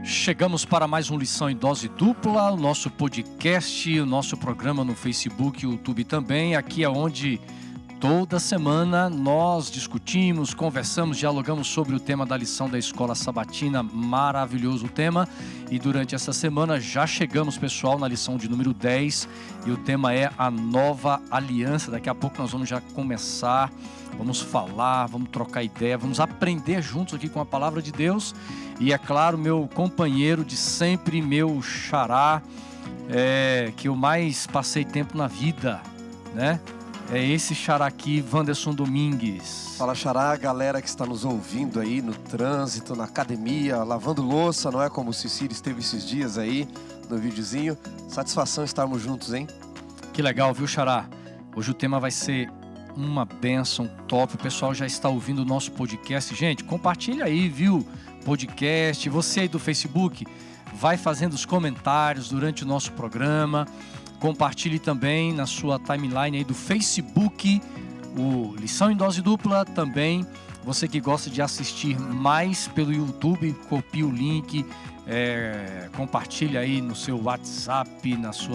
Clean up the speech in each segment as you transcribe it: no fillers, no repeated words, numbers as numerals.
Chegamos para mais um Lição em Dose Dupla, o nosso podcast, o nosso programa no Facebook e YouTube também. Aqui é onde toda semana nós discutimos, conversamos, dialogamos sobre o tema da lição da Escola Sabatina, maravilhoso tema. E durante essa semana já chegamos, pessoal, na lição de número 10 e o tema é a nova aliança. Daqui a pouco nós vamos já começar, vamos falar, vamos trocar ideia, vamos aprender juntos aqui com a palavra de Deus. E é claro, meu companheiro de sempre, meu xará, que eu mais passei tempo na vida, né? É esse xará aqui, Wanderson Domingues. Fala, xará, galera que está nos ouvindo aí no trânsito, na academia, lavando louça, não é? Como o Cicílio esteve esses dias aí no videozinho. Satisfação estarmos juntos, hein? Que legal, viu, xará? Hoje o tema vai ser uma bênção top. O pessoal já está ouvindo o nosso podcast. Gente, compartilha aí, viu? Podcast. Você aí do Facebook, vai fazendo os comentários durante o nosso programa. Compartilhe também na sua timeline aí do Facebook, o Lição em Dose Dupla também. Você que gosta de assistir mais pelo YouTube, copie o link, compartilhe aí no seu WhatsApp, nas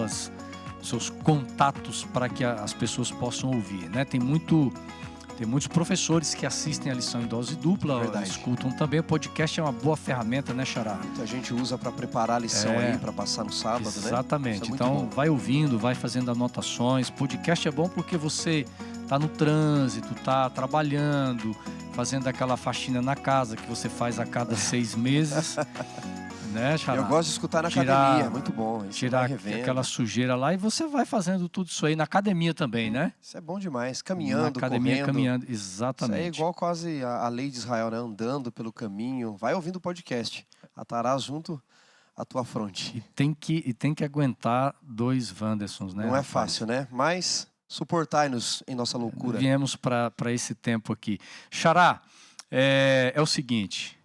seus contatos para que as pessoas possam ouvir, né? Tem muitos professores que assistem a Lição em Dose Dupla, escutam também. O podcast é uma boa ferramenta, né, xará? Muita gente usa para preparar a lição aí, para passar no sábado, exatamente. né? Exatamente. Então, vai ouvindo, vai fazendo anotações. Podcast é bom porque você está no trânsito, está trabalhando, fazendo aquela faxina na casa que você faz a cada 6 meses. Né, xará? Eu gosto de escutar na academia, é muito bom. Tirar aquela sujeira lá e você vai fazendo tudo isso aí na academia também, né? Isso é bom demais, caminhando, na academia, correndo. caminhando, exatamente. Isso é igual quase a lei de Israel, né? Andando pelo caminho. Vai ouvindo o podcast, atarás junto à tua fronte. E tem que aguentar 2 Wandersons, né? Não é fácil, né? Mas suportai-nos em nossa loucura. Viemos para esse tempo aqui. Xará, é o seguinte,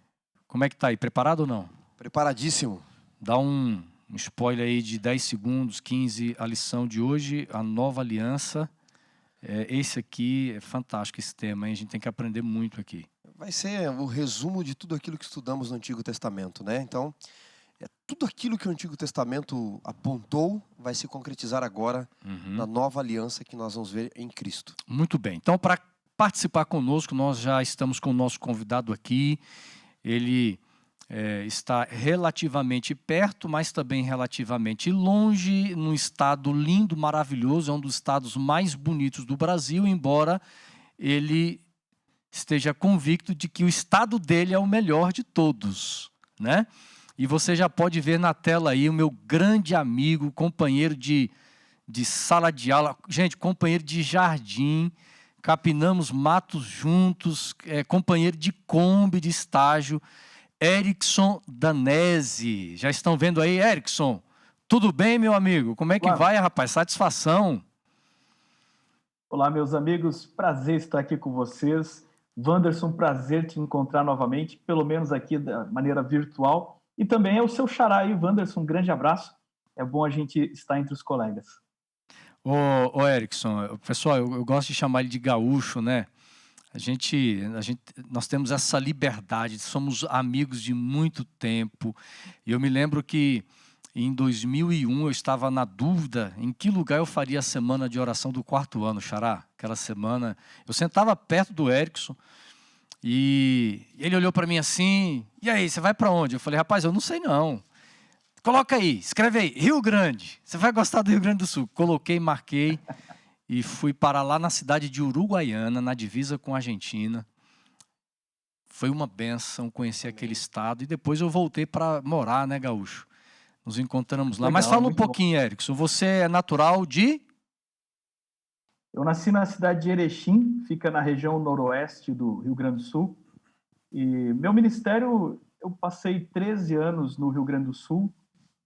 como é que tá aí? Preparado ou não? Preparadíssimo. Dá um spoiler aí de 10 segundos, 15, a lição de hoje, a nova aliança. Esse aqui é fantástico, esse tema, hein? A gente tem que aprender muito aqui. Vai ser o resumo de tudo aquilo que estudamos no Antigo Testamento, né? Então, tudo aquilo que o Antigo Testamento apontou vai se concretizar agora na nova aliança que nós vamos ver em Cristo. Muito bem. Então, para participar conosco, nós já estamos com o nosso convidado aqui. Ele está relativamente perto, mas também relativamente longe, num estado lindo, maravilhoso, é um dos estados mais bonitos do Brasil, embora ele esteja convicto de que o estado dele é o melhor de todos, né? E você já pode ver na tela aí o meu grande amigo, companheiro de sala de aula, gente, companheiro de jardim, capinamos matos juntos, companheiro de Kombi, de estágio, Erickson Danese. Já estão vendo aí, Erickson? Tudo bem, meu amigo? Como é que vai, rapaz? Satisfação. Olá, meus amigos. Prazer estar aqui com vocês. Wanderson, prazer te encontrar novamente, pelo menos aqui da maneira virtual. E também é o seu xará aí, Wanderson. Um grande abraço. É bom a gente estar entre os colegas. Ô Erickson, pessoal, eu gosto de chamar ele de gaúcho, né? Nós temos essa liberdade, somos amigos de muito tempo. E eu me lembro que em 2001 eu estava na dúvida em que lugar eu faria a semana de oração do 4º ano, xará. Aquela semana, eu sentava perto do Erickson e ele olhou para mim assim, e aí, você vai para onde? Eu falei, rapaz, eu não sei não. Coloca aí, escreve aí, Rio Grande. Você vai gostar do Rio Grande do Sul. Coloquei, marquei. E fui para lá na cidade de Uruguaiana, na divisa com a Argentina. Foi uma bênção conhecer aquele estado. E depois eu voltei para morar, né, gaúcho? Nos encontramos lá. Legal, mas fala um pouquinho, bom. Erickson. Você é natural de? Eu nasci na cidade de Erechim, fica na região noroeste do Rio Grande do Sul. E meu ministério, eu passei 13 anos no Rio Grande do Sul.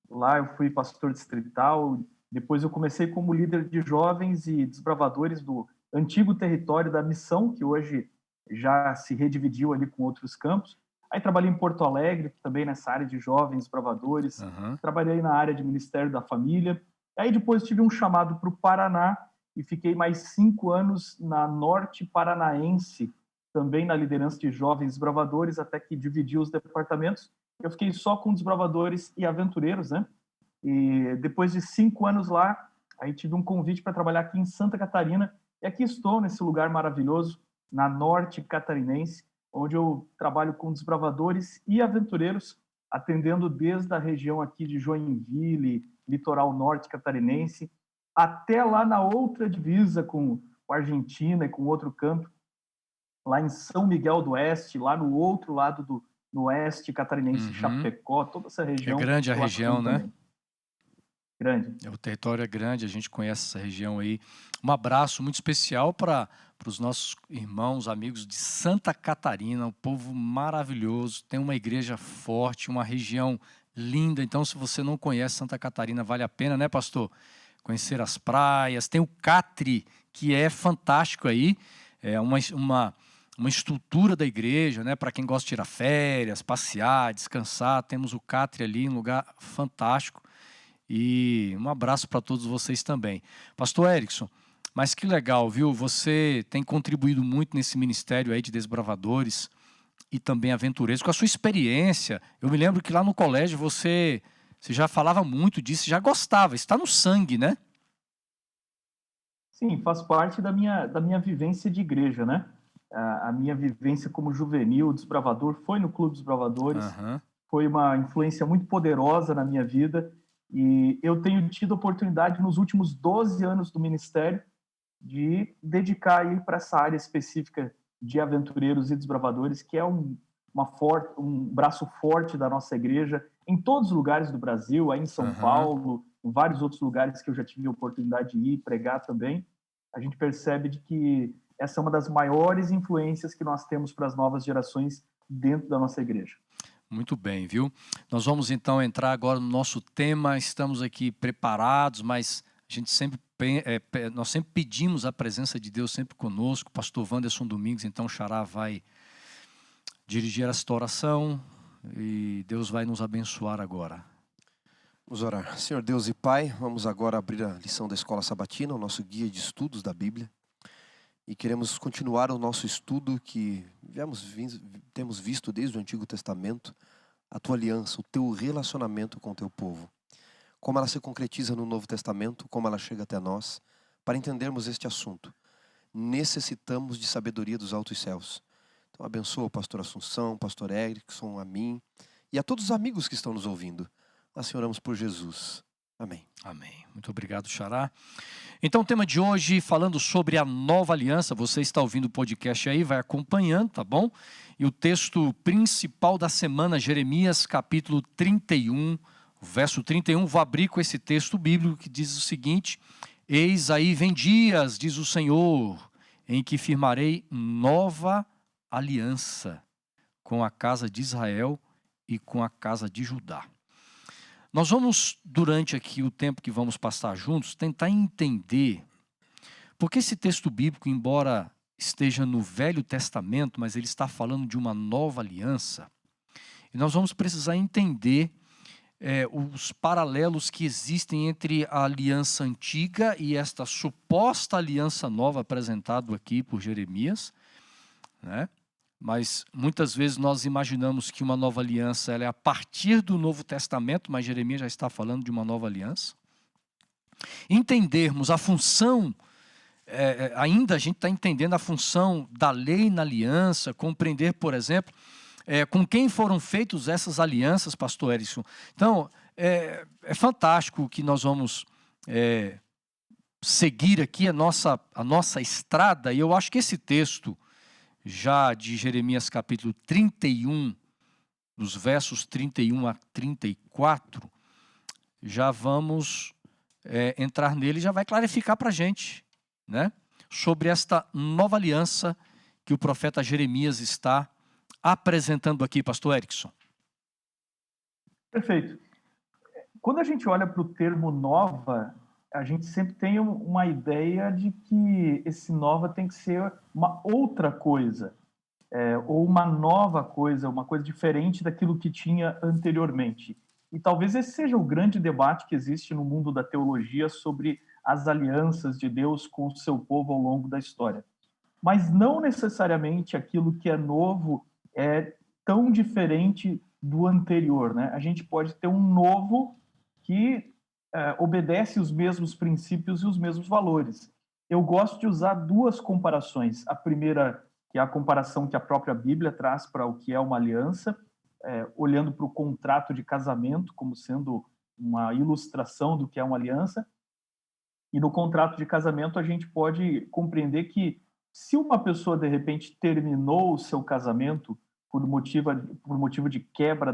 Lá eu fui pastor distrital. Depois eu comecei como líder de jovens e desbravadores do antigo território da missão, que hoje já se redividiu ali com outros campos. Aí trabalhei em Porto Alegre, também nessa área de jovens desbravadores. Trabalhei na área de Ministério da Família. Aí depois tive um chamado para o Paraná e fiquei mais 5 anos na Norte Paranaense, também na liderança de jovens desbravadores, até que dividiu os departamentos. eu fiquei só com desbravadores e aventureiros, né? E depois de 5 anos lá, aí tive um convite para trabalhar aqui em Santa Catarina, e aqui estou nesse lugar maravilhoso, na Norte Catarinense, onde eu trabalho com desbravadores e aventureiros, atendendo desde a região aqui de Joinville, litoral norte catarinense, até lá na outra divisa com a Argentina e com outro canto, lá em São Miguel do Oeste, lá no outro lado do no oeste catarinense, Chapecó, toda essa É região grande a eu atuo região, né? também. Grande. O território é grande, a gente conhece essa região aí. Um abraço muito especial para os nossos irmãos, amigos de Santa Catarina, um povo maravilhoso, tem uma igreja forte, uma região linda. Então, se você não conhece Santa Catarina, vale a pena, né, pastor? Conhecer as praias. Tem o Catre, que é fantástico aí, é uma estrutura da igreja, né, para quem gosta de tirar férias, passear, descansar. Temos o Catre ali, um lugar fantástico. E um abraço para todos vocês também. Pastor Erickson, mas que legal, viu? Você tem contribuído muito nesse ministério aí de desbravadores e também aventureiros. Com a sua experiência, eu me lembro que lá no colégio você já falava muito disso, já gostava, está no sangue, né? Sim, faz parte da minha vivência de igreja, né? A minha vivência como juvenil, desbravador, foi no Clube dos Bravadores, Aham. foi uma influência muito poderosa na minha vida, e eu tenho tido a oportunidade nos últimos 12 anos do ministério de dedicar aí para essa área específica de aventureiros e desbravadores, que é um braço forte da nossa igreja em todos os lugares do Brasil, aí em São Aham. Paulo, em vários outros lugares que eu já tive a oportunidade de ir pregar também. A gente percebe de que essa é uma das maiores influências que nós temos para as novas gerações dentro da nossa igreja. Muito bem, viu? Nós vamos então entrar agora no nosso tema. Estamos aqui preparados, mas a gente nós sempre pedimos a presença de Deus sempre conosco. Pastor Wanderson Domingos, então o Xará vai dirigir esta oração e Deus vai nos abençoar agora. Vamos orar. Senhor Deus e Pai, vamos agora abrir a lição da Escola Sabatina, o nosso guia de estudos da Bíblia. E queremos continuar o nosso estudo que temos visto desde o Antigo Testamento, a tua aliança, o teu relacionamento com o teu povo. Como ela se concretiza no Novo Testamento, como ela chega até nós. Para entendermos este assunto, necessitamos de sabedoria dos altos céus. Então abençoa o pastor Assunção, o pastor Erickson, a mim e a todos os amigos que estão nos ouvindo. Assim oramos por Jesus. Amém. Amém. Muito obrigado, Xará. Então, o tema de hoje, falando sobre a nova aliança. Você está ouvindo o podcast aí, vai acompanhando, tá bom? E o texto principal da semana, Jeremias, capítulo 31, verso 31. Vou abrir com esse texto bíblico que diz o seguinte: Eis aí vem dias, diz o Senhor, em que firmarei nova aliança com a casa de Israel e com a casa de Judá. Nós vamos, durante aqui o tempo que vamos passar juntos, tentar entender porque esse texto bíblico, embora esteja no Velho Testamento, mas ele está falando de uma nova aliança. E nós vamos precisar entender os paralelos que existem entre a aliança antiga e esta suposta aliança nova apresentada aqui por Jeremias, né? Mas muitas vezes nós imaginamos que uma nova aliança ela é a partir do Novo Testamento, mas Jeremias já está falando de uma nova aliança. Entendermos a função, ainda a gente está entendendo a função da lei na aliança, compreender, por exemplo, com quem foram feitas essas alianças, pastor Erickson. Então, é fantástico que nós vamos seguir aqui a nossa estrada, e eu acho que esse texto, já de Jeremias capítulo 31, dos versos 31 a 34, já vamos entrar nele e já vai clarificar para a gente, né, sobre esta nova aliança que o profeta Jeremias está apresentando aqui, pastor Erickson. Perfeito. Quando a gente olha para o termo nova, a gente sempre tem uma ideia de que esse nova tem que ser uma outra coisa, ou uma nova coisa, uma coisa diferente daquilo que tinha anteriormente. E talvez esse seja o grande debate que existe no mundo da teologia sobre as alianças de Deus com o seu povo ao longo da história. Mas não necessariamente aquilo que é novo é tão diferente do anterior, né? A gente pode ter um novo que obedece os mesmos princípios e os mesmos valores. Eu gosto de usar duas comparações. A primeira, que é a comparação que a própria Bíblia traz para o que é uma aliança, olhando para o contrato de casamento como sendo uma ilustração do que é uma aliança. E no contrato de casamento a gente pode compreender que se uma pessoa de repente terminou o seu casamento por motivo de quebra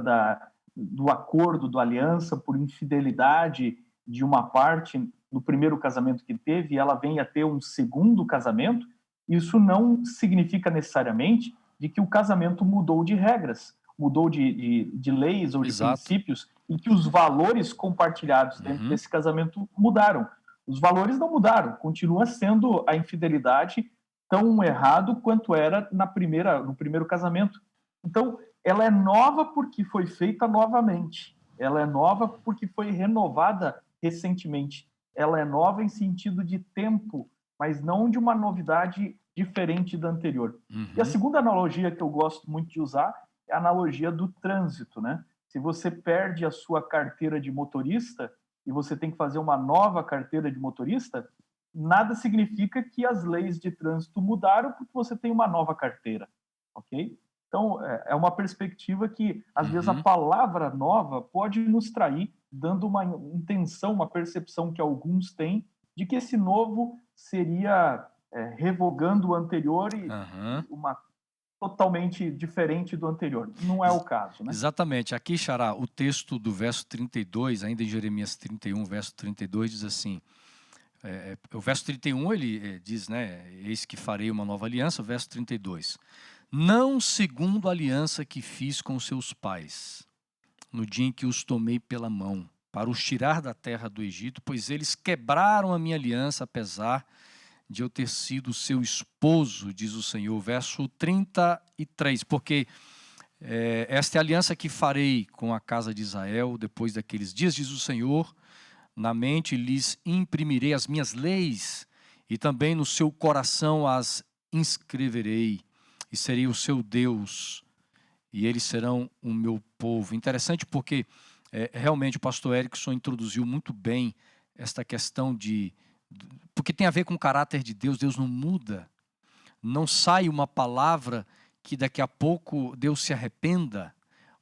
do acordo, da aliança, por infidelidade de uma parte no primeiro casamento que teve, e ela vem a ter um segundo casamento, isso não significa necessariamente de que o casamento mudou de regras, mudou de leis ou de princípios, e que os valores compartilhados dentro desse casamento mudaram. Os valores não mudaram, continua sendo a infidelidade tão errado quanto era no primeiro casamento. Então, ela é nova porque foi feita novamente. Ela é nova porque foi renovada recentemente. Ela é nova em sentido de tempo, mas não de uma novidade diferente da anterior. E a segunda analogia que eu gosto muito de usar é a analogia do trânsito, né? Se você perde a sua carteira de motorista e você tem que fazer uma nova carteira de motorista, nada significa que as leis de trânsito mudaram porque você tem uma nova carteira, ok? Então, é uma perspectiva que, às vezes, a palavra nova pode nos trair, dando uma intenção, uma percepção que alguns têm de que esse novo seria revogando o anterior e uma totalmente diferente do anterior. Não é o caso, né? Exatamente. Aqui, Xará, o texto do verso 32, ainda em Jeremias 31, verso 32, diz assim... o verso 31, ele diz, né? Eis que farei uma nova aliança. O verso 32. Não segundo a aliança que fiz com seus pais, no dia em que os tomei pela mão, para os tirar da terra do Egito, pois eles quebraram a minha aliança, apesar de eu ter sido seu esposo, diz o Senhor. Verso 33, porque esta é a aliança que farei com a casa de Israel, depois daqueles dias, diz o Senhor, na mente lhes imprimirei as minhas leis, e também no seu coração as inscreverei, e serei o seu Deus, e eles serão o meu povo. Interessante porque realmente o pastor Erickson introduziu muito bem esta questão porque tem a ver com o caráter de Deus. Deus não muda, não sai uma palavra que daqui a pouco Deus se arrependa.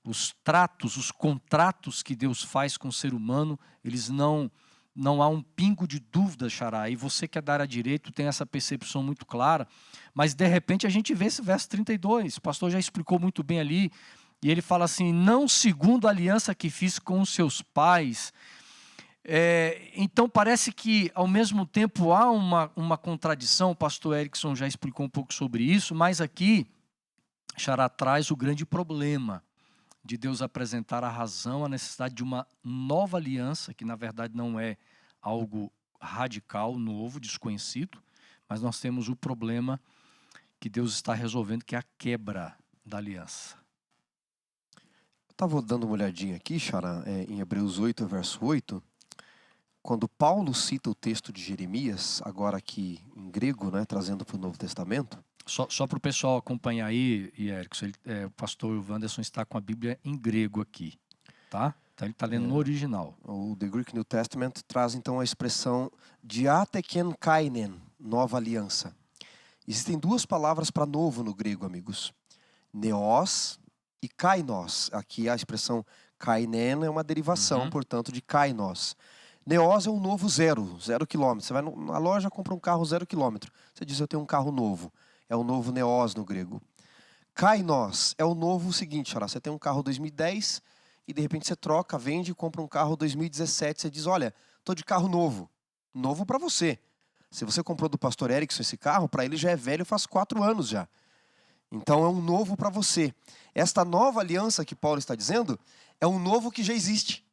Os tratos, os contratos que Deus faz com o ser humano, eles não há um pingo de dúvida, Xará. E você que é da área de direito tem essa percepção muito clara, mas de repente a gente vê esse verso 32, o pastor já explicou muito bem ali, e ele fala assim, não segundo a aliança que fiz com os seus pais. Então parece que ao mesmo tempo há uma contradição, o pastor Erickson já explicou um pouco sobre isso, mas aqui, Xará, traz o grande problema de Deus apresentar a razão, a necessidade de uma nova aliança, que na verdade não é algo radical, novo, desconhecido, mas nós temos o problema que Deus está resolvendo, que é a quebra da aliança. Eu estava dando uma olhadinha aqui, Xará, em Hebreus 8, verso 8, quando Paulo cita o texto de Jeremias, agora aqui em grego, né, trazendo para o Novo Testamento. Só para o pessoal acompanhar aí, Erickson, o pastor Wanderson está com a Bíblia em grego aqui, tá? Então ele está lendo no original. O The Greek New Testament traz então a expressão diateken kainen, nova aliança. Existem duas palavras para novo no grego, amigos. Neos e kainos. Aqui a expressão kainen é uma derivação, portanto, de kainos. Neos é um novo 0 quilômetro. Você vai na loja, compra um carro 0 quilômetro. Você diz, eu tenho um carro novo. É o novo neos no grego. Kainos é o novo seguinte, Xará, você tem um carro 2010 e de repente você troca, vende e compra um carro 2017. Você diz, olha, estou de carro novo. Novo para você. Se você comprou do pastor Erickson esse carro, para ele já é velho, faz 4 anos já. Então é um novo para você. Esta nova aliança que Paulo está dizendo é um novo que já existe.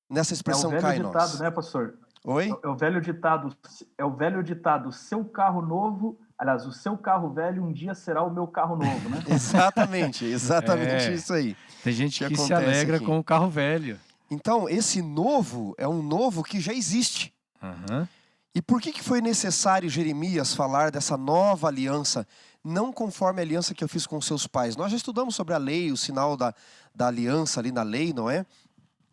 Nessa expressão kainos. É o velho ditado, né, pastor? Oi? É o velho ditado, seu carro novo, aliás, o seu carro velho um dia será o meu carro novo, né? Exatamente isso aí. Tem gente que se alegra com o carro velho. Então, esse novo é um novo que já existe. E por que foi necessário Jeremias falar dessa nova aliança, não conforme a aliança que eu fiz com seus pais. Nós já estudamos sobre a lei, o sinal da aliança ali na lei, não é?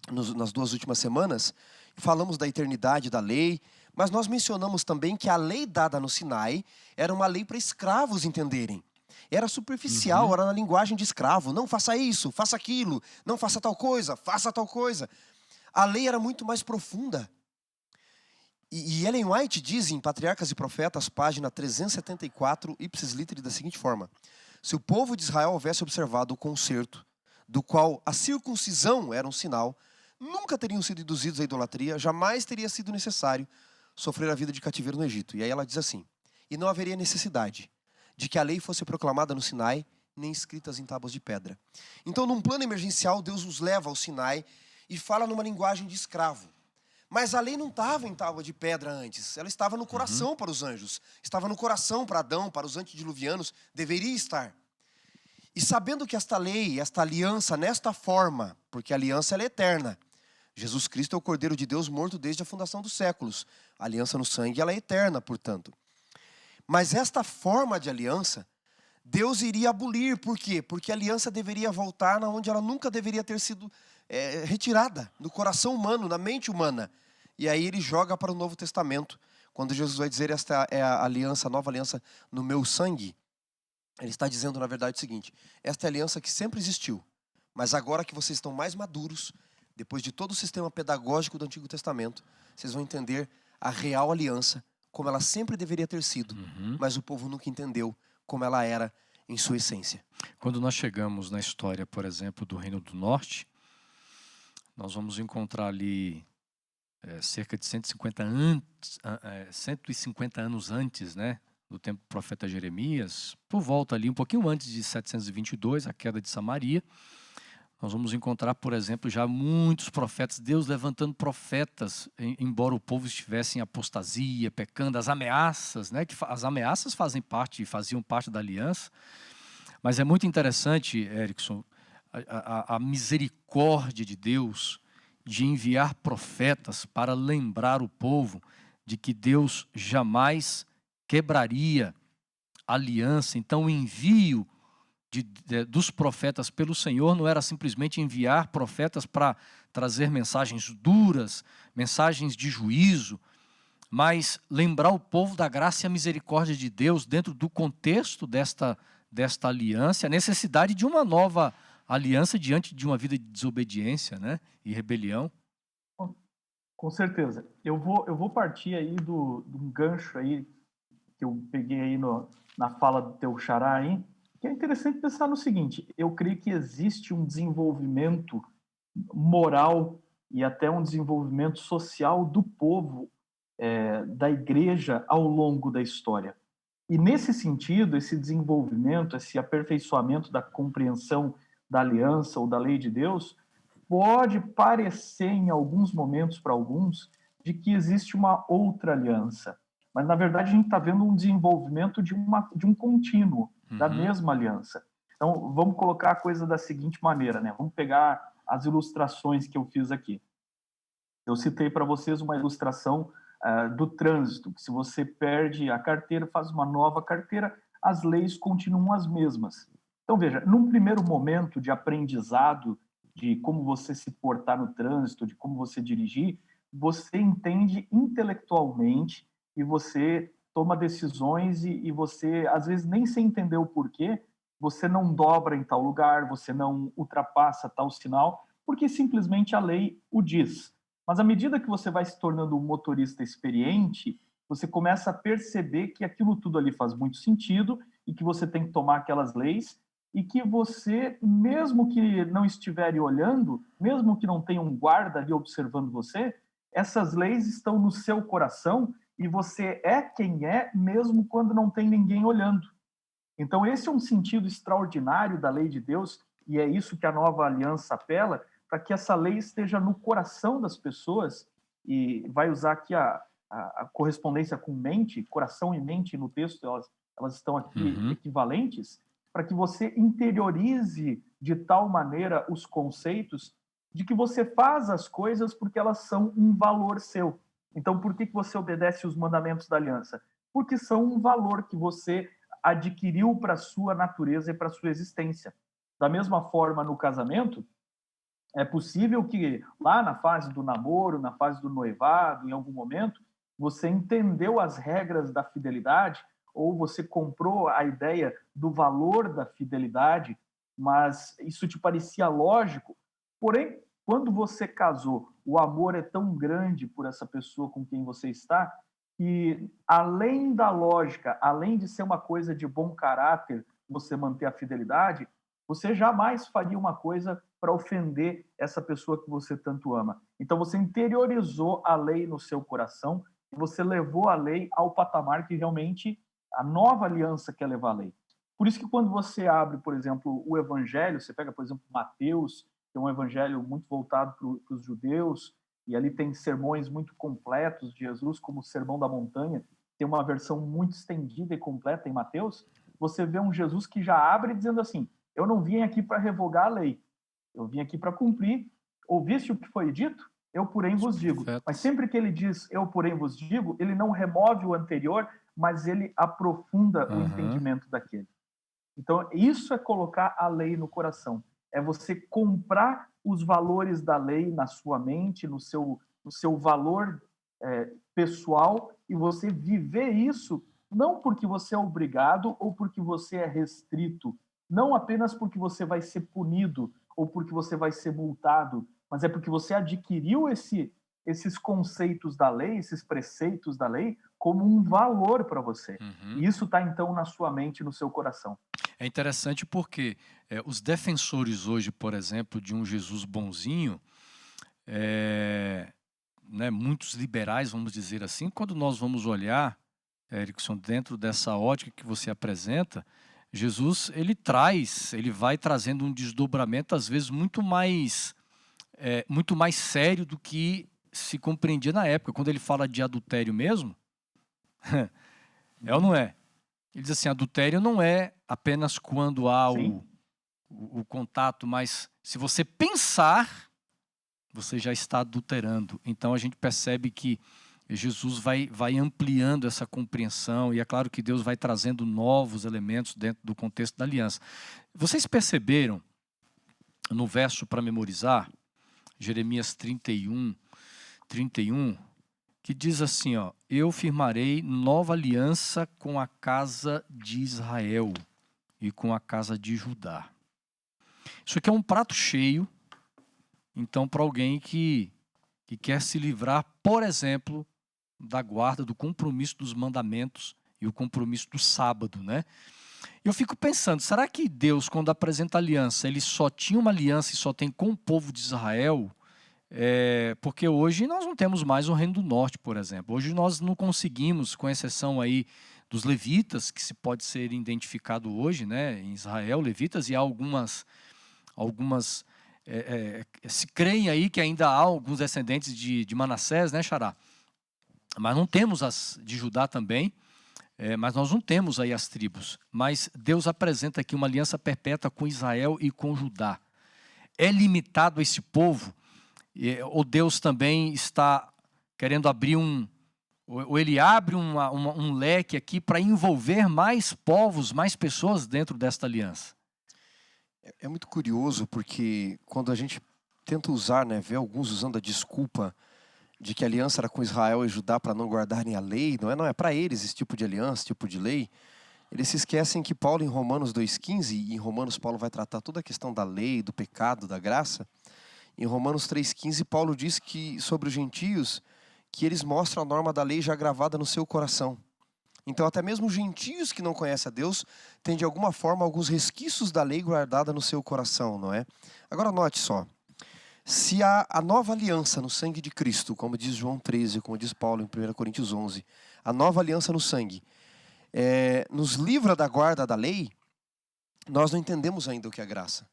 Nas 2 últimas semanas, falamos da eternidade da lei, mas nós mencionamos também que a lei dada no Sinai era uma lei para escravos entenderem. Era superficial, era na linguagem de escravo. Não faça isso, faça aquilo, não faça tal coisa, faça tal coisa. A lei era muito mais profunda. E Ellen White diz em Patriarcas e Profetas, página 374, ipsis literi, da seguinte forma: se o povo de Israel houvesse observado o concerto, do qual a circuncisão era um sinal, nunca teriam sido induzidos à idolatria, jamais teria sido necessário sofrer a vida de cativeiro no Egito. E aí ela diz assim: e não haveria necessidade de que a lei fosse proclamada no Sinai, nem escritas em tábuas de pedra. Então, num plano emergencial, Deus os leva ao Sinai e fala numa linguagem de escravo. Mas a lei não estava em tábua de pedra antes, ela estava no coração para os anjos, estava no coração para Adão, para os antediluvianos, deveria estar. E sabendo que esta lei, esta aliança, nesta forma, porque a aliança ela é eterna, Jesus Cristo é o Cordeiro de Deus morto desde a fundação dos séculos, a aliança no sangue ela é eterna, portanto. Mas esta forma de aliança, Deus iria abolir, por quê? Porque a aliança deveria voltar onde ela nunca deveria ter sido retirada, no coração humano, na mente humana. E aí ele joga para o Novo Testamento, quando Jesus vai dizer: esta é a aliança, a nova aliança no meu sangue. Ele está dizendo, na verdade, o seguinte: esta é a aliança que sempre existiu, mas agora que vocês estão mais maduros, depois de todo o sistema pedagógico do Antigo Testamento, vocês vão entender a real aliança, como ela sempre deveria ter sido, mas o povo nunca entendeu como ela era em sua essência. Quando nós chegamos na história, por exemplo, do Reino do Norte, nós vamos encontrar ali cerca de 150 anos antes, né, do tempo do profeta Jeremias, por volta ali, um pouquinho antes de 722, a queda de Samaria, nós vamos encontrar, por exemplo, já muitos profetas, Deus levantando profetas, embora o povo estivesse em apostasia, pecando, as ameaças, né, que as ameaças faziam parte da aliança, mas é muito interessante, Erickson, a misericórdia de Deus de enviar profetas para lembrar o povo de que Deus jamais quebraria a aliança. Então o envio dos profetas pelo Senhor não era simplesmente enviar profetas para trazer mensagens duras, mensagens de juízo, mas lembrar o povo da graça e a misericórdia de Deus dentro do contexto desta aliança, a necessidade de uma nova aliança diante de uma vida de desobediência, né, e rebelião. Com certeza. Eu vou partir aí de um gancho aí que eu peguei aí na fala do teu xará aí, que é interessante pensar no seguinte: eu creio que existe um desenvolvimento moral e até um desenvolvimento social do povo, da igreja ao longo da história. E nesse sentido, esse desenvolvimento, esse aperfeiçoamento da compreensão da aliança ou da lei de Deus, pode parecer em alguns momentos para alguns de que existe uma outra aliança. Mas, na verdade, a gente está vendo um desenvolvimento de um contínuo da mesma aliança. Então, vamos colocar a coisa da seguinte maneira, né? Vamos pegar as ilustrações que eu fiz aqui. Eu citei para vocês uma ilustração do trânsito, que se você perde a carteira, faz uma nova carteira, as leis continuam as mesmas. Então, veja, num primeiro momento de aprendizado de como você se portar no trânsito, de como você dirigir, você entende intelectualmente e você toma decisões e você, às vezes, nem sem entender o porquê, você não dobra em tal lugar, você não ultrapassa tal sinal, porque simplesmente a lei o diz. Mas à medida que você vai se tornando um motorista experiente, você começa a perceber que aquilo tudo ali faz muito sentido e que você tem que tomar aquelas leis e que você, mesmo que não estiver olhando, mesmo que não tenha um guarda ali observando você, essas leis estão no seu coração e você é quem é, mesmo quando não tem ninguém olhando. Então esse é um sentido extraordinário da lei de Deus e é isso que a nova aliança apela, para que essa lei esteja no coração das pessoas, e vai usar aqui a correspondência com mente, coração e mente no texto, elas estão aqui equivalentes, para que você interiorize de tal maneira os conceitos de que você faz as coisas porque elas são um valor seu. Então, por que você obedece os mandamentos da aliança? Porque são um valor que você adquiriu para sua natureza e para sua existência. Da mesma forma, no casamento, é possível que lá na fase do namoro, na fase do noivado, em algum momento, você entendeu as regras da fidelidade ou você comprou a ideia do valor da fidelidade, mas isso te parecia lógico. Porém, quando você casou, o amor é tão grande por essa pessoa com quem você está que, além da lógica, além de ser uma coisa de bom caráter, você manter a fidelidade, você jamais faria uma coisa para ofender essa pessoa que você tanto ama. Então você interiorizou a lei no seu coração e você levou a lei ao patamar que realmente a nova aliança quer levar a lei. Por isso que quando você abre, por exemplo, o evangelho, você pega, por exemplo, Mateus, que é um evangelho muito voltado para os judeus, e ali tem sermões muito completos de Jesus, como o Sermão da Montanha, tem uma versão muito estendida e completa em Mateus, você vê um Jesus que já abre dizendo assim, eu não vim aqui para revogar a lei, eu vim aqui para cumprir. Ouviste o que foi dito? Eu, porém, vos digo. Mas sempre que ele diz eu, porém, vos digo, ele não remove o anterior, mas ele aprofunda o entendimento daquele. Então, isso é colocar a lei no coração. É você comprar os valores da lei na sua mente, no seu valor pessoal, e você viver isso não porque você é obrigado ou porque você é restrito, não apenas porque você vai ser punido ou porque você vai ser multado, mas é porque você adquiriu esses conceitos da lei, esses preceitos da lei, como um valor para você. E isso está, então, na sua mente, no seu coração. É interessante porque os defensores hoje, por exemplo, de um Jesus bonzinho, né, muitos liberais, vamos dizer assim, quando nós vamos olhar, Erickson, dentro dessa ótica que você apresenta, Jesus, ele vai trazendo um desdobramento, às vezes, muito mais sério do que se compreendia na época. Quando ele fala de adultério mesmo, é ou não é? Ele diz assim, adultério não é apenas quando há o contato, mas se você pensar, você já está adulterando. Então a gente percebe que Jesus vai ampliando essa compreensão, e é claro que Deus vai trazendo novos elementos dentro do contexto da aliança. Vocês perceberam, no verso para memorizar, Jeremias 31, que diz assim, ó, eu firmarei nova aliança com a casa de Israel e com a casa de Judá. Isso aqui é um prato cheio, então, para alguém que quer se livrar, por exemplo, da guarda, do compromisso dos mandamentos e o compromisso do sábado, né? Eu fico pensando, será que Deus, quando apresenta aliança, ele só tinha uma aliança e só tem com o povo de Israel? Porque hoje nós não temos mais o Reino do Norte, por exemplo. Hoje nós não conseguimos, com exceção aí dos levitas, que se pode ser identificado hoje, né, em Israel, levitas, e há algumas se creem aí que ainda há alguns descendentes de Manassés, né, Xará? Mas não temos as de Judá também, mas nós não temos aí as tribos. Mas Deus apresenta aqui uma aliança perpétua com Israel e com Judá. É limitado a esse povo? Ou Deus também está querendo abrir ou ele abre um leque aqui para envolver mais povos, mais pessoas dentro desta aliança? É muito curioso porque quando a gente tenta usar, né, ver alguns usando a desculpa de que a aliança era com Israel e Judá para não guardarem a lei, não é para eles esse tipo de aliança, esse tipo de lei. Eles se esquecem que Paulo, em Romanos 2,15, e em Romanos Paulo vai tratar toda a questão da lei, do pecado, da graça. Em Romanos 3,15, Paulo diz que sobre os gentios, que eles mostram a norma da lei já gravada no seu coração. Então até mesmo os gentios que não conhecem a Deus têm de alguma forma alguns resquícios da lei guardada no seu coração, não é? Agora note só, se há a nova aliança no sangue de Cristo, como diz João 13, como diz Paulo em 1 Coríntios 11, a nova aliança no sangue, nos livra da guarda da lei, nós não entendemos ainda o que é graça.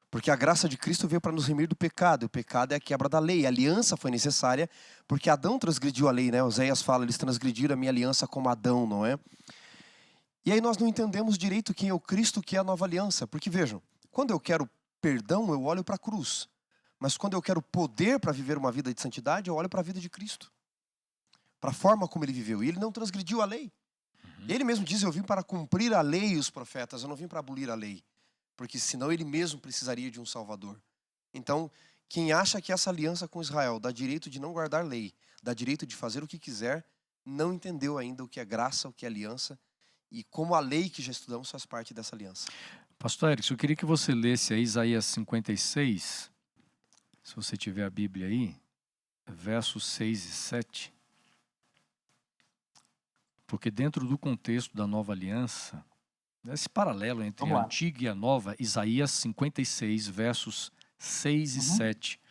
Porque a graça de Cristo veio para nos remir do pecado, e o pecado é a quebra da lei. A aliança foi necessária porque Adão transgrediu a lei, né? Oséias fala, eles transgrediram a minha aliança como Adão, não é? E aí nós não entendemos direito quem é o Cristo, que é a nova aliança. Porque vejam, quando eu quero perdão, eu olho para a cruz. Mas quando eu quero poder para viver uma vida de santidade, eu olho para a vida de Cristo. Para a forma como ele viveu. E ele não transgrediu a lei. Ele mesmo diz, eu vim para cumprir a lei e os profetas, eu não vim para abolir a lei. Porque senão ele mesmo precisaria de um salvador. Então, quem acha que essa aliança com Israel dá direito de não guardar lei, dá direito de fazer o que quiser, não entendeu ainda o que é graça, o que é aliança, e como a lei que já estudamos faz parte dessa aliança. Pastor Erickson, eu queria que você lesse aí Isaías 56, se você tiver a Bíblia aí, versos 6 e 7. Porque dentro do contexto da nova aliança, esse paralelo entre a antiga e a nova, Isaías 56, versos 6 e 7.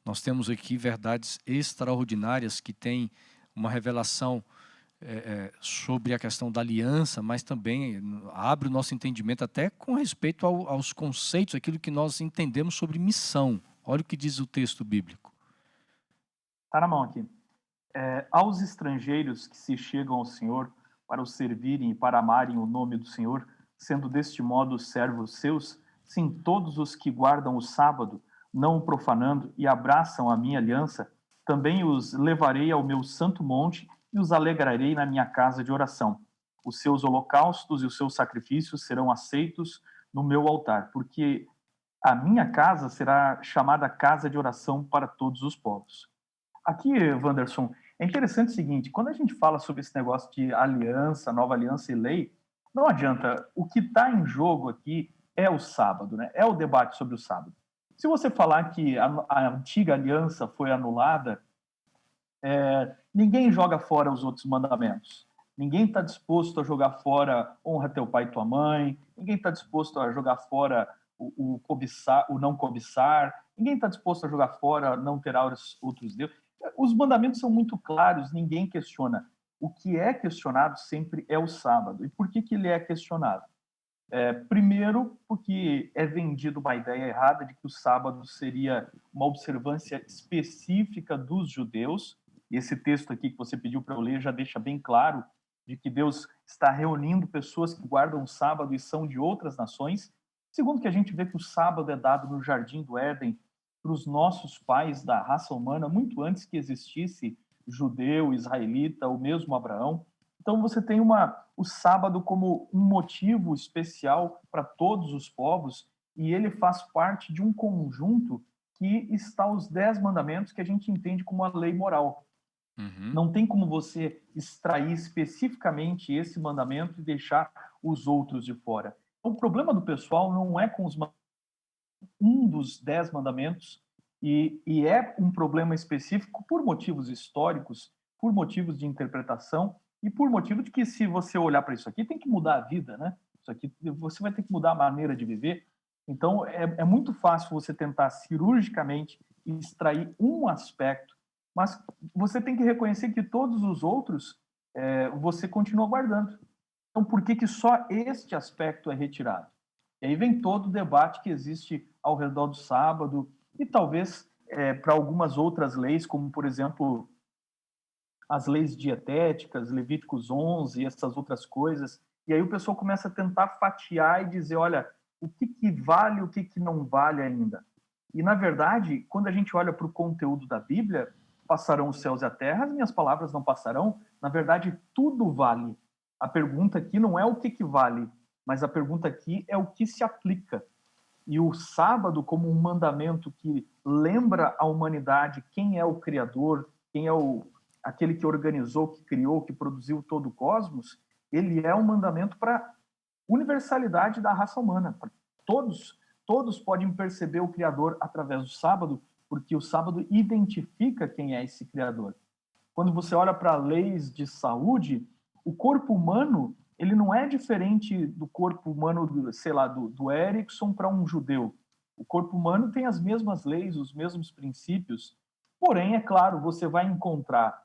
Nós temos aqui verdades extraordinárias que têm uma revelação sobre a questão da aliança, mas também abre o nosso entendimento até com respeito aos conceitos, aquilo que nós entendemos sobre missão. Olha o que diz o texto bíblico. Está na mão aqui. Aos estrangeiros que se chegam ao Senhor para o servirem e para amarem o nome do Senhor, sendo deste modo servos seus, sim, todos os que guardam o sábado, não o profanando, e abraçam a minha aliança, também os levarei ao meu santo monte e os alegrarei na minha casa de oração. Os seus holocaustos e os seus sacrifícios serão aceitos no meu altar, porque a minha casa será chamada casa de oração para todos os povos. Aqui, Wanderson, é interessante o seguinte, quando a gente fala sobre esse negócio de aliança, nova aliança e lei, não adianta, o que está em jogo aqui é o sábado, né? É o debate sobre o sábado. Se você falar que a antiga aliança foi anulada, ninguém joga fora os outros mandamentos. Ninguém está disposto a jogar fora honra teu pai e tua mãe. Ninguém está disposto a jogar fora o cobiçar, o não cobiçar. Ninguém está disposto a jogar fora não ter outros deuses. Os mandamentos são muito claros, ninguém questiona. O que é questionado sempre é o sábado. E por que ele é questionado? Primeiro, porque é vendida uma ideia errada de que o sábado seria uma observância específica dos judeus. E esse texto aqui que você pediu para eu ler já deixa bem claro de que Deus está reunindo pessoas que guardam o sábado e são de outras nações. Segundo, que a gente vê que o sábado é dado no Jardim do Éden para os nossos pais da raça humana, muito antes que existisse judeu, israelita, ou mesmo Abraão. Então você tem o sábado como um motivo especial para todos os povos, e ele faz parte de um conjunto que está os 10 mandamentos que a gente entende como a lei moral. Não tem como você extrair especificamente esse mandamento e deixar os outros de fora. O problema do pessoal não é com um dos 10 mandamentos, e é um problema específico por motivos históricos, por motivos de interpretação, e por motivo de que, se você olhar para isso aqui, tem que mudar a vida, né? Isso aqui, você vai ter que mudar a maneira de viver. Então, é muito fácil você tentar cirurgicamente extrair um aspecto, mas você tem que reconhecer que todos os outros você continua guardando. Então, por que só este aspecto é retirado? E aí vem todo o debate que existe ao redor do sábado e talvez para algumas outras leis, como, por exemplo, as leis dietéticas, Levíticos 11 e essas outras coisas. E aí o pessoal começa a tentar fatiar e dizer, olha, o que vale e o que não vale ainda. E, na verdade, quando a gente olha para o conteúdo da Bíblia, passarão os céus e a terra, as minhas palavras não passarão. Na verdade, tudo vale. A pergunta aqui não é o que vale, mas a pergunta aqui é o que se aplica. E o sábado, como um mandamento que lembra a humanidade quem é o Criador, quem é aquele que organizou, que criou, que produziu todo o cosmos, ele é um mandamento para universalidade da raça humana. Todos podem perceber o Criador através do sábado, porque o sábado identifica quem é esse Criador. Quando você olha para leis de saúde, o corpo humano ele não é diferente do corpo humano, sei lá, do Erickson para um judeu. O corpo humano tem as mesmas leis, os mesmos princípios. Porém, é claro, você vai encontrar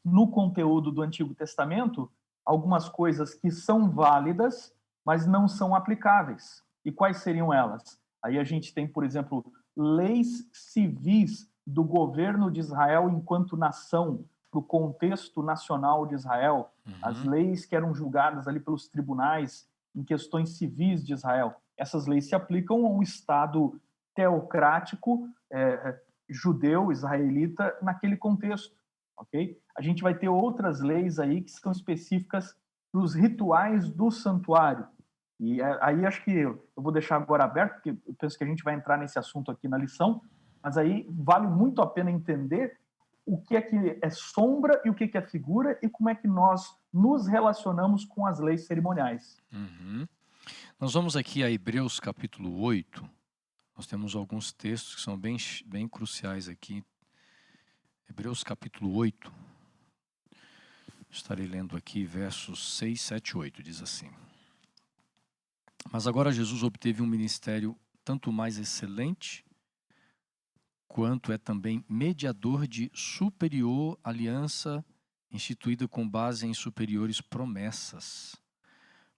no conteúdo do Antigo Testamento algumas coisas que são válidas, mas não são aplicáveis. E quais seriam elas? Aí a gente tem, por exemplo, leis civis do governo de Israel enquanto nação, para o contexto nacional de Israel, as leis que eram julgadas ali pelos tribunais em questões civis de Israel. Essas leis se aplicam a um Estado teocrático, judeu, israelita, naquele contexto. Okay? A gente vai ter outras leis aí que são específicas dos rituais do santuário. E aí acho que eu vou deixar agora aberto, porque eu penso que a gente vai entrar nesse assunto aqui na lição, mas aí vale muito a pena entender o que é sombra e o que é figura e como é que nós nos relacionamos com as leis cerimoniais. Uhum. Nós vamos aqui a Hebreus capítulo 8. Nós temos alguns textos que são bem cruciais aqui. Hebreus capítulo 8. Estarei lendo aqui versos 6, 7, 8, diz assim. Mas agora Jesus obteve um ministério tanto mais excelente, quanto é também mediador de superior aliança, instituída com base em superiores promessas.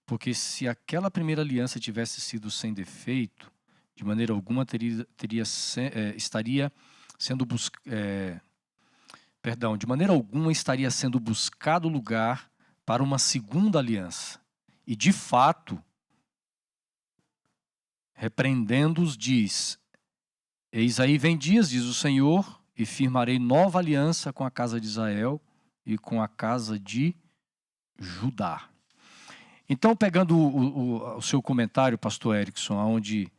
Porque se aquela primeira aliança tivesse sido sem defeito, de maneira alguma estaria sendo buscado lugar para uma segunda aliança. E de fato, repreendendo-os, diz: eis aí vem dias, diz o Senhor, e firmarei nova aliança com a casa de Israel e com a casa de Judá. Então, pegando o seu comentário, pastor Erickson, onde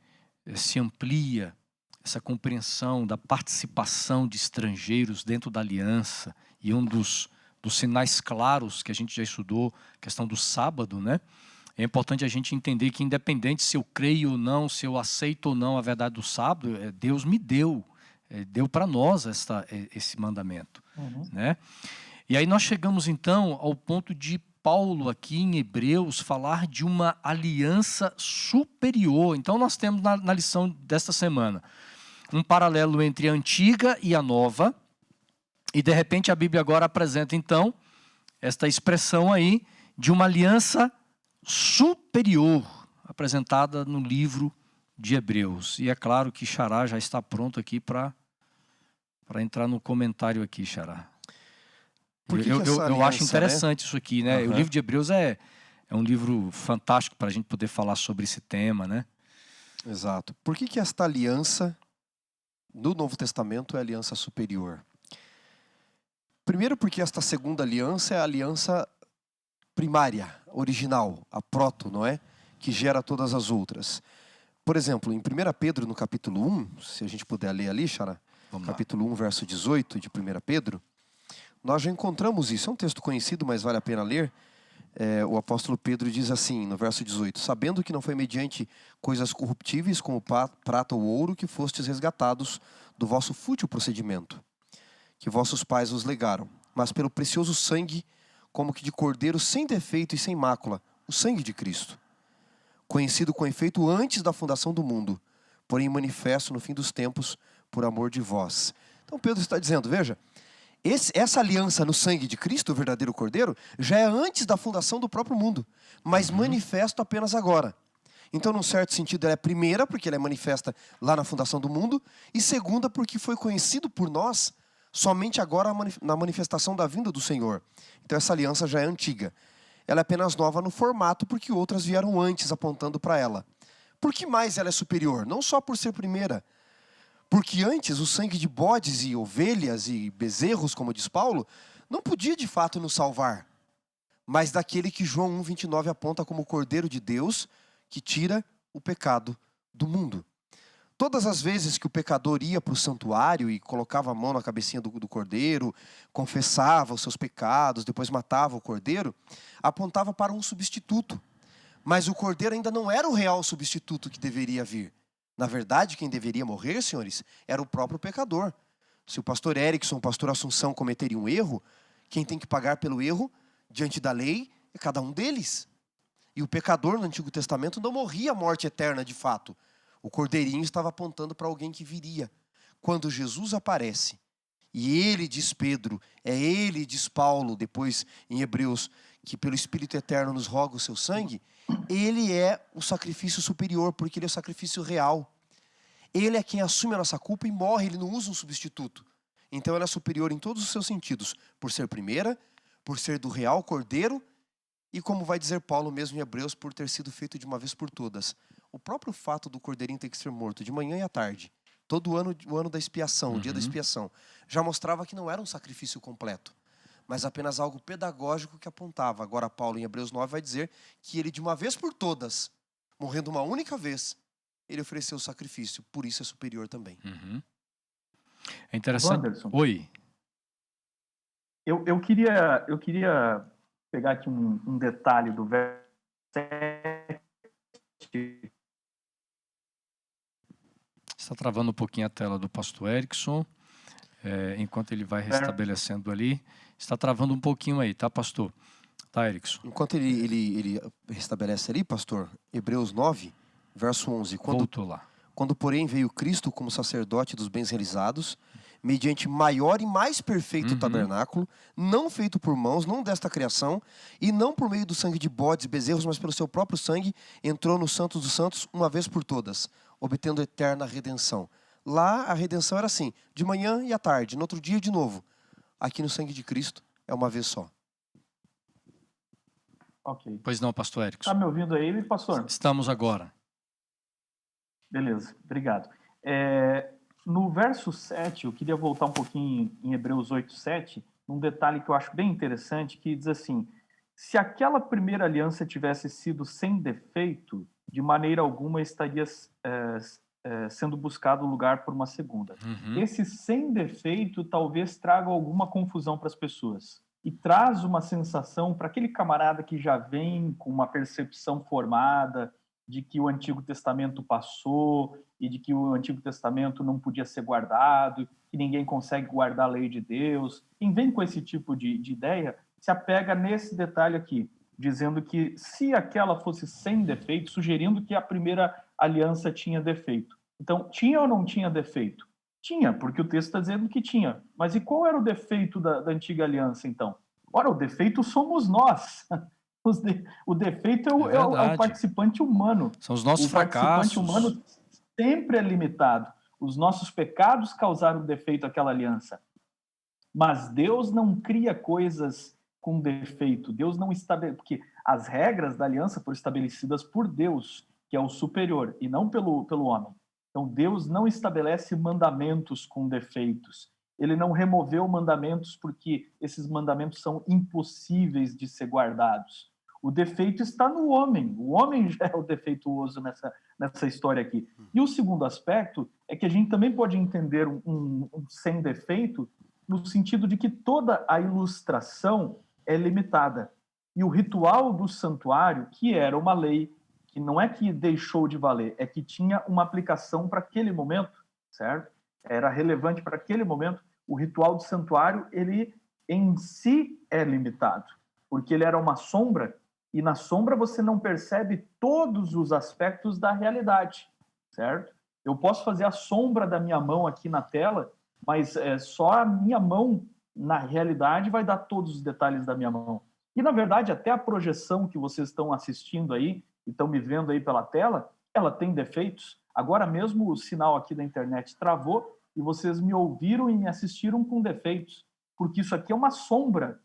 se amplia essa compreensão da participação de estrangeiros dentro da aliança, e um dos sinais claros que a gente já estudou, a questão do sábado, né? É importante a gente entender que, independente se eu creio ou não, se eu aceito ou não a verdade do sábado, Deus me deu para nós esse mandamento. Uhum. Né? E aí nós chegamos então ao ponto de Paulo aqui em Hebreus falar de uma aliança superior. Então nós temos na lição desta semana um paralelo entre a antiga e a nova, e de repente a Bíblia agora apresenta então esta expressão aí de uma aliança superior, apresentada no livro de Hebreus. E é claro que Xará já está pronto aqui para entrar no comentário aqui, Xará. Eu acho interessante, né? Isso aqui, né? O livro de Hebreus é um livro fantástico para a gente poder falar sobre esse tema, né? Exato. Por que esta aliança no Novo Testamento é a aliança superior? Primeiro porque esta segunda aliança é a aliança primária, original, a proto, não é? Que gera todas as outras. Por exemplo, em 1 Pedro, no capítulo 1, se a gente puder ler ali, Xará, capítulo 1, verso 18 de 1 Pedro, nós já encontramos isso. É um texto conhecido, mas vale a pena ler. O apóstolo Pedro diz assim, no verso 18: sabendo que não foi mediante coisas corruptíveis como prata ou ouro que fostes resgatados do vosso fútil procedimento, que vossos pais vos legaram, mas pelo precioso sangue, como que de cordeiro sem defeito e sem mácula, o sangue de Cristo, conhecido com efeito antes da fundação do mundo, porém manifesto no fim dos tempos por amor de vós. Então Pedro está dizendo, veja, essa aliança no sangue de Cristo, o verdadeiro cordeiro, já é antes da fundação do próprio mundo, mas manifesto apenas agora. Então, num certo sentido, ela é primeira, porque ela é manifesta lá na fundação do mundo, e segunda, porque foi conhecido por nós somente agora na manifestação da vinda do Senhor. Então essa aliança já é antiga. Ela é apenas nova no formato, porque outras vieram antes apontando para ela. Por que mais ela é superior? Não só por ser primeira. Porque antes o sangue de bodes e ovelhas e bezerros, como diz Paulo, não podia de fato nos salvar. Mas daquele que João 1,29 aponta como o Cordeiro de Deus, que tira o pecado do mundo. Todas as vezes que o pecador ia para o santuário e colocava a mão na cabecinha do cordeiro, confessava os seus pecados, depois matava o cordeiro, apontava para um substituto. Mas o cordeiro ainda não era o real substituto que deveria vir. Na verdade, quem deveria morrer, senhores, era o próprio pecador. Se o pastor Erickson, o pastor Assunção cometerem um erro, quem tem que pagar pelo erro, diante da lei, é cada um deles. E o pecador no Antigo Testamento não morria a morte eterna de fato. O cordeirinho estava apontando para alguém que viria. Quando Jesus aparece, e ele, diz Pedro, é ele, diz Paulo, depois em Hebreus, que pelo Espírito Eterno nos roga o seu sangue, ele é o sacrifício superior, porque ele é o sacrifício real. Ele é quem assume a nossa culpa e morre, ele não usa um substituto. Então ela é superior em todos os seus sentidos, por ser primeira, por ser do real cordeiro, e como vai dizer Paulo mesmo em Hebreus, por ter sido feito de uma vez por todas. O próprio fato do cordeirinho ter que ser morto de manhã e à tarde, todo ano, o ano da expiação, o dia da expiação, já mostrava que não era um sacrifício completo. mas apenas algo pedagógico que apontava. Agora Paulo, em Hebreus 9, vai dizer que ele, de uma vez por todas, morrendo uma única vez, ele ofereceu o sacrifício, por isso é superior também. É interessante. Wanderson, Oi. eu queria pegar aqui um detalhe do verso 7. Está travando um pouquinho a tela do pastor Erickson, enquanto ele vai restabelecendo ali. Está travando um pouquinho aí, tá, pastor? Tá, Erickson? Enquanto ele restabelece ali, pastor, Hebreus 9, verso 11. Voltou lá. Quando, porém, veio Cristo como sacerdote dos bens realizados, mediante maior e mais perfeito tabernáculo, não feito por mãos, não desta criação, e não por meio do sangue de bodes e bezerros, mas pelo seu próprio sangue, entrou no Santos dos Santos uma vez por todas, obtendo eterna redenção. Lá a redenção era assim, de manhã e à tarde, no outro dia de novo. Aqui no sangue de Cristo é uma vez só. Ok. Pois não, pastor Erickson. Está me ouvindo aí, pastor? Estamos agora. Beleza, obrigado. No verso 7, eu queria voltar um pouquinho em Hebreus 8, 7, um detalhe que eu acho bem interessante, que diz assim: se aquela primeira aliança tivesse sido sem defeito, de maneira alguma estaria sendo buscado lugar por uma segunda. Esse sem defeito talvez traga alguma confusão para as pessoas e traz uma sensação para aquele camarada que já vem com uma percepção formada de que o Antigo Testamento passou e de que o Antigo Testamento não podia ser guardado, que ninguém consegue guardar a lei de Deus. Quem vem com esse tipo de ideia se apega nesse detalhe aqui, dizendo que se aquela fosse sem defeito, sugerindo que a primeira aliança tinha defeito. Então, tinha ou não tinha defeito? Tinha, porque o texto está dizendo que tinha. Mas e qual era o defeito da antiga aliança, então? Ora, o defeito somos nós. O defeito é o participante humano. São os nossos fracassos. O participante humano sempre é limitado. Os nossos pecados causaram defeito àquela aliança. Mas Deus não cria coisas com defeito. Deus não estabelece, porque as regras da aliança foram estabelecidas por Deus, que é o superior, e não pelo homem. Então, Deus não estabelece mandamentos com defeitos. Ele não removeu mandamentos porque esses mandamentos são impossíveis de ser guardados. O defeito está no homem. O homem já é o defeituoso nessa história aqui. E o segundo aspecto é que a gente também pode entender um sem defeito no sentido de que toda a ilustração é limitada. E o ritual do santuário, que era uma lei, que não é que deixou de valer, é que tinha uma aplicação para aquele momento, certo? Era relevante para aquele momento. O ritual do santuário, ele em si é limitado, porque ele era uma sombra, e na sombra você não percebe todos os aspectos da realidade, certo? Eu posso fazer a sombra da minha mão aqui na tela, mas só a minha mão, na realidade, vai dar todos os detalhes da minha mão. E, na verdade, até a projeção que vocês estão assistindo aí, e estão me vendo aí pela tela, ela tem defeitos. Agora mesmo o sinal aqui da internet travou e vocês me ouviram e me assistiram com defeitos, porque isso aqui é uma sombra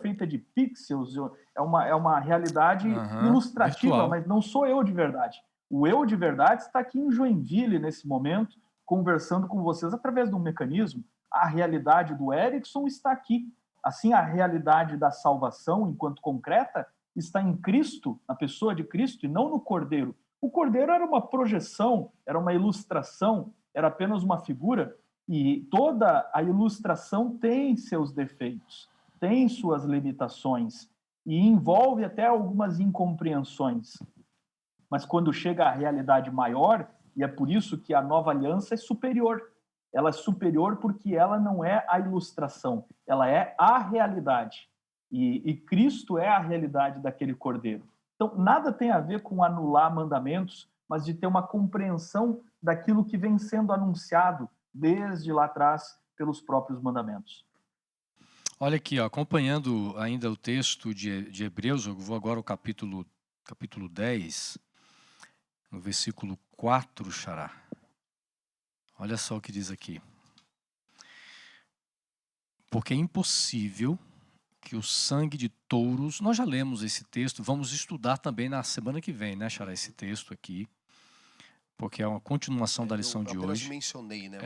feita de pixels, é uma realidade ilustrativa, virtual. Mas não sou eu de verdade. O eu de verdade está aqui em Joinville, nesse momento, conversando com vocês através de um mecanismo. A realidade do Erickson está aqui. Assim, a realidade da salvação, enquanto concreta, está em Cristo, na pessoa de Cristo, e não no Cordeiro. O Cordeiro era uma projeção, era uma ilustração, era apenas uma figura, e toda a ilustração tem seus defeitos, tem suas limitações, e envolve até algumas incompreensões. Mas quando chega à realidade maior, e é por isso que a nova aliança é superior. Ela é superior porque ela não é a ilustração, ela é a realidade. E Cristo é a realidade daquele Cordeiro. Então, nada tem a ver com anular mandamentos, mas de ter uma compreensão daquilo que vem sendo anunciado desde lá atrás pelos próprios mandamentos. Olha aqui, ó, acompanhando ainda o texto de Hebreus, eu vou agora ao capítulo 10, no versículo 4, Xará. Olha só o que diz aqui. Porque é impossível que o sangue de touros... Nós já lemos esse texto, vamos estudar também na semana que vem, né, Xará, esse texto aqui. Porque é uma continuação da lição de hoje. Eu mencionei, né?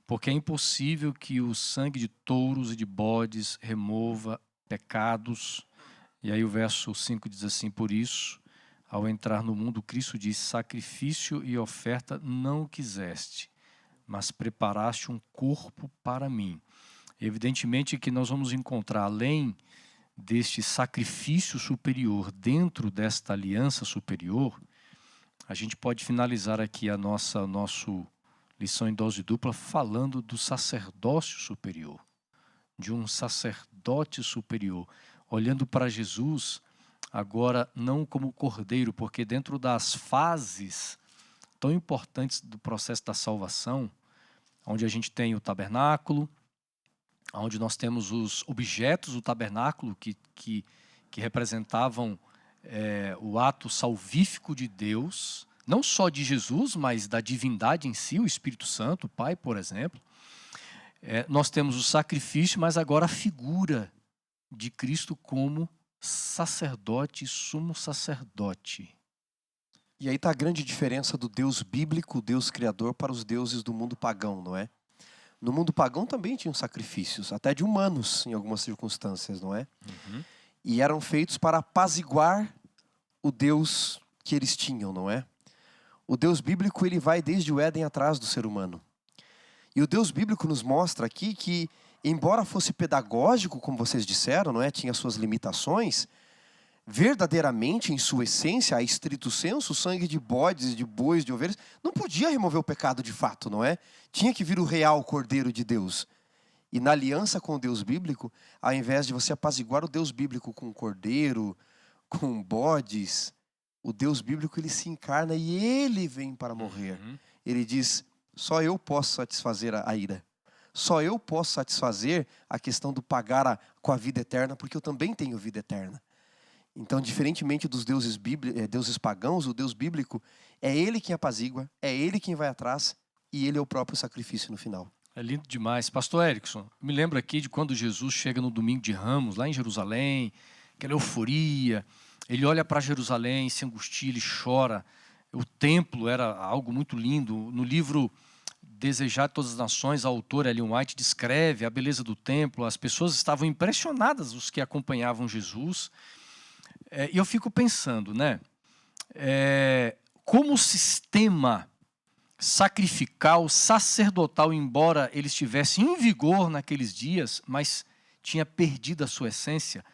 porque é impossível que o sangue de touros e de bodes remova pecados. E aí o verso 5 diz assim: por isso, ao entrar no mundo, Cristo diz: sacrifício e oferta não quiseste, mas preparaste um corpo para mim. Evidentemente que nós vamos encontrar, além deste sacrifício superior, dentro desta aliança superior, a gente pode finalizar aqui a nosso lição em dose dupla falando do sacerdócio superior, de um sacerdote superior, olhando para Jesus agora não como cordeiro, porque dentro das fases tão importantes do processo da salvação, onde a gente tem o tabernáculo, onde nós temos os objetos do tabernáculo que representavam o ato salvífico de Deus, não só de Jesus, mas da divindade em si, o Espírito Santo, o Pai, por exemplo. Nós temos o sacrifício, mas agora a figura de Cristo como sacerdote, sumo sacerdote. E aí está a grande diferença do Deus bíblico, o Deus criador, para os deuses do mundo pagão, não é? No mundo pagão também tinham sacrifícios, até de humanos em algumas circunstâncias, não é? Uhum. E eram feitos para apaziguar o Deus que eles tinham, não é? O Deus bíblico, ele vai desde o Éden atrás do ser humano. E o Deus bíblico nos mostra aqui que, embora fosse pedagógico, como vocês disseram, não é? Tinha suas limitações, verdadeiramente, em sua essência, a estrito senso, o sangue de bodes, de bois, de ovelhas, não podia remover o pecado de fato, não é? Tinha que vir o real Cordeiro de Deus. E na aliança com o Deus bíblico, ao invés de você apaziguar o Deus bíblico com cordeiro, com bodes, o Deus bíblico, ele se encarna e ele vem para morrer. Uhum. Ele diz: só eu posso satisfazer a ira. Só eu posso satisfazer a questão do pagar com a vida eterna, porque eu também tenho vida eterna. Então, diferentemente dos deuses pagãos, o Deus bíblico é ele quem apazigua, é ele quem vai atrás e ele é o próprio sacrifício no final. É lindo demais. Pastor Erickson, me lembro aqui de quando Jesus chega no domingo de Ramos, lá em Jerusalém, aquela euforia, ele olha para Jerusalém, se angustia, ele chora. O templo era algo muito lindo. No livro Desejar de Todas as Nações, a autora Ellen White descreve a beleza do templo, as pessoas estavam impressionadas, os que acompanhavam Jesus. E eu fico pensando, né? Como o sistema sacrificial, sacerdotal, embora ele estivesse em vigor naqueles dias, mas tinha perdido a sua essência.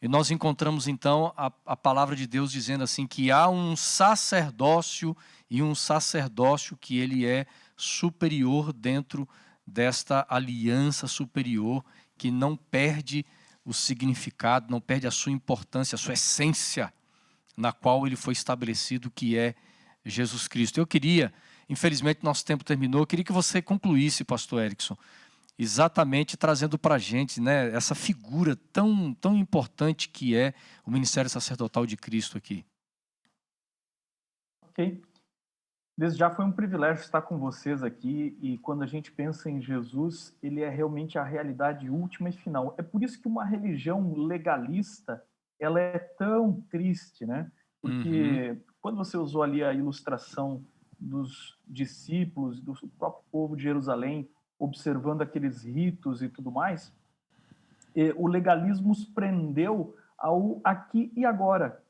E nós encontramos então a palavra de Deus dizendo assim que há um sacerdócio e um sacerdócio que ele é superior dentro desta aliança superior, que não perde o significado, não perde a sua importância, a sua essência, na qual ele foi estabelecido, que é Jesus Cristo. Eu queria, infelizmente nosso tempo terminou, eu queria que você concluísse, pastor Erickson, exatamente trazendo para a gente, né, essa figura tão importante que é o ministério sacerdotal de Cristo aqui. Ok. Desde já foi um privilégio estar com vocês aqui, e quando a gente pensa em Jesus, ele é realmente a realidade última e final. É por isso que uma religião legalista, ela é tão triste, né? Porque quando você usou ali a ilustração dos discípulos, do próprio povo de Jerusalém, observando aqueles ritos e tudo mais, o legalismo os prendeu ao aqui e agora.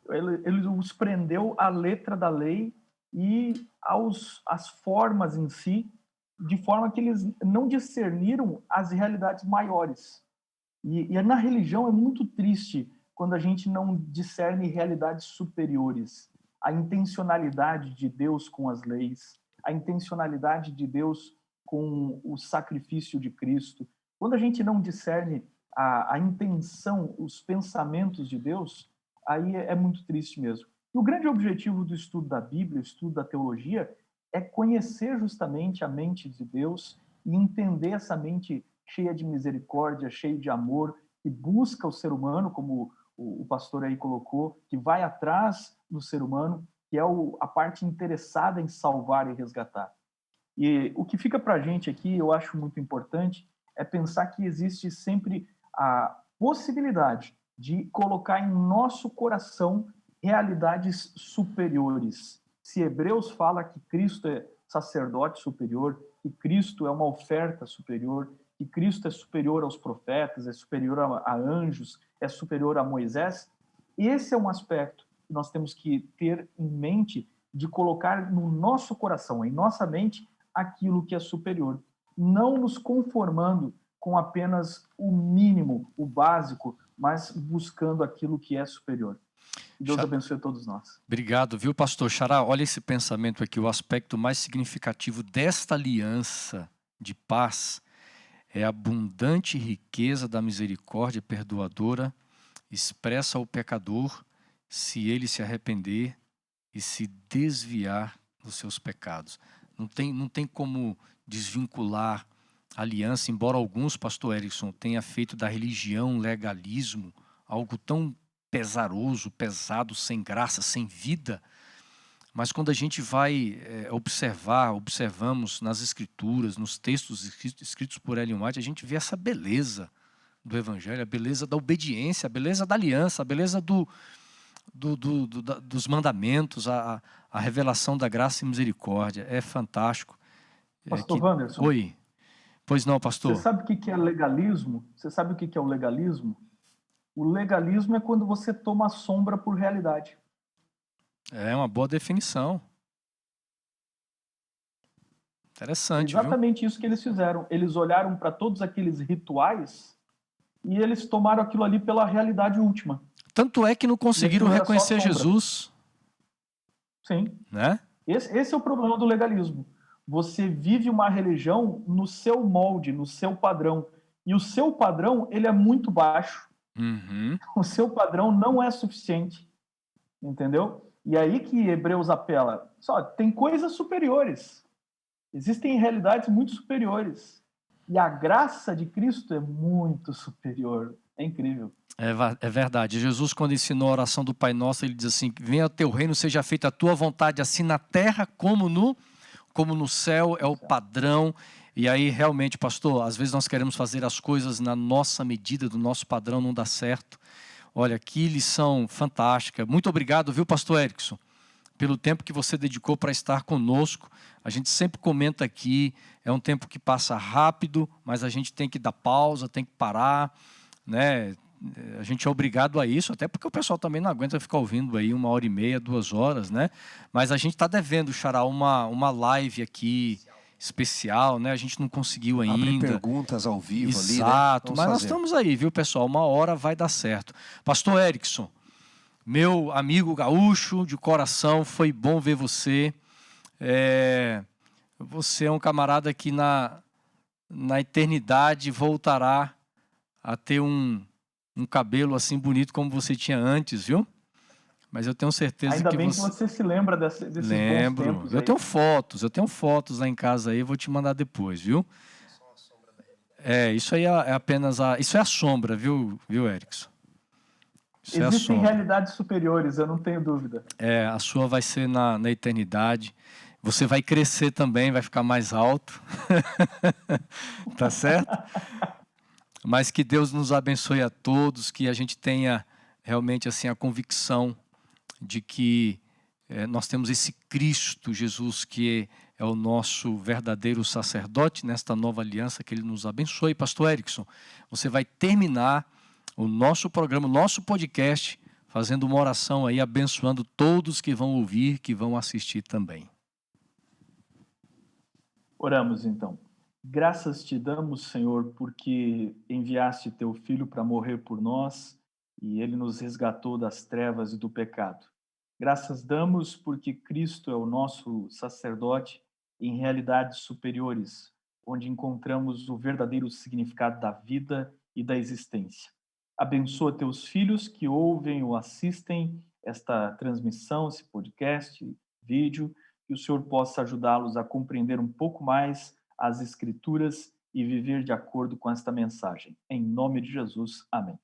Ele os prendeu à letra da lei e às formas em si, de forma que eles não discerniram as realidades maiores. E na religião é muito triste quando a gente não discerne realidades superiores. A intencionalidade de Deus com as leis, a intencionalidade de Deus com o sacrifício de Cristo. Quando a gente não discerne a intenção, os pensamentos de Deus, aí é muito triste mesmo. E o grande objetivo do estudo da Bíblia, o estudo da teologia, é conhecer justamente a mente de Deus e entender essa mente cheia de misericórdia, cheia de amor, que busca o ser humano, como o pastor aí colocou, que vai atrás do ser humano, que é a parte interessada em salvar e resgatar. E o que fica para a gente aqui, eu acho muito importante, é pensar que existe sempre a possibilidade de colocar em nosso coração realidades superiores. Se Hebreus fala que Cristo é sacerdote superior, que Cristo é uma oferta superior, que Cristo é superior aos profetas, é superior a anjos, é superior a Moisés. Esse é um aspecto que nós temos que ter em mente, de colocar no nosso coração, em nossa mente, aquilo que é superior. Não nos conformando com apenas o mínimo, o básico, mas buscando aquilo que é superior. Deus abençoe a todos nós. Obrigado, viu, pastor Xará? Olha esse pensamento aqui, o aspecto mais significativo desta aliança de paz é a abundante riqueza da misericórdia perdoadora expressa ao pecador se ele se arrepender e se desviar dos seus pecados. Não tem como desvincular a aliança, embora alguns, pastor Erickson, tenha feito da religião, legalismo, algo tão pesaroso, pesado, sem graça, sem vida. Mas quando a gente vai observamos nas escrituras, nos textos escritos por Ellen White, a gente vê essa beleza do evangelho, a beleza da obediência, a beleza da aliança, a beleza dos mandamentos, a revelação da graça e misericórdia. É fantástico. Pastor Wanderson. Oi. Pois não, pastor. Você sabe o que é legalismo? Você sabe o que é o legalismo? O legalismo é quando você toma a sombra por realidade. É uma boa definição. Interessante, exatamente isso que eles fizeram. Eles olharam para todos aqueles rituais e eles tomaram aquilo ali pela realidade última. Tanto é que não conseguiram reconhecer Jesus. Sim. Né? Esse é o problema do legalismo. Você vive uma religião no seu molde, no seu padrão. E o seu padrão, ele é muito baixo. Uhum. O seu padrão não é suficiente. Entendeu? E aí que Hebreus apela. Só, tem coisas superiores. Existem realidades muito superiores. E a graça de Cristo é muito superior. É incrível. É verdade. Jesus, quando ensinou a oração do Pai Nosso, ele diz assim: venha o teu reino, seja feita a tua vontade, assim na terra como no céu. É o padrão. E aí, realmente, pastor, às vezes nós queremos fazer as coisas na nossa medida, do nosso padrão, não dá certo. Olha, que lição fantástica. Muito obrigado, viu, pastor Erickson, pelo tempo que você dedicou para estar conosco. A gente sempre comenta aqui, é um tempo que passa rápido, mas a gente tem que dar pausa, tem que parar, né? A gente é obrigado a isso, até porque o pessoal também não aguenta ficar ouvindo aí 1h30, 2 horas, né? Mas a gente está devendo, Xará, uma live aqui especial, né? A gente não conseguiu ainda. Abrir perguntas ao vivo. Exato, ali, né? mas nós estamos aí, viu, pessoal? 1 hora vai dar certo. Pastor Erickson, meu amigo gaúcho de coração, foi bom ver você. Você é um camarada que na eternidade voltará a ter um cabelo assim bonito como você tinha antes, viu? Mas eu tenho certeza Ainda que bem que você se lembra desses bons tempos. Eu tenho fotos lá em casa aí, vou te mandar depois, viu? Isso aí é apenas isso é a sombra, viu, Erickson? Existem realidades superiores, eu não tenho dúvida. A sua vai ser na eternidade. Você vai crescer também, vai ficar mais alto. Tá certo? Mas que Deus nos abençoe a todos, que a gente tenha realmente assim a convicção de que nós temos esse Cristo Jesus que é o nosso verdadeiro sacerdote nesta nova aliança, que Ele nos abençoe. Pastor Erickson, você vai terminar o nosso programa, o nosso podcast, fazendo uma oração aí, abençoando todos que vão ouvir, que vão assistir também. Oramos então. Graças te damos, Senhor, porque enviaste teu Filho para morrer por nós e ele nos resgatou das trevas e do pecado. Graças damos porque Cristo é o nosso sacerdote em realidades superiores, onde encontramos o verdadeiro significado da vida e da existência. Abençoa teus filhos que ouvem ou assistem esta transmissão, esse podcast, vídeo, que o Senhor possa ajudá-los a compreender um pouco mais as Escrituras e viver de acordo com esta mensagem. Em nome de Jesus, amém.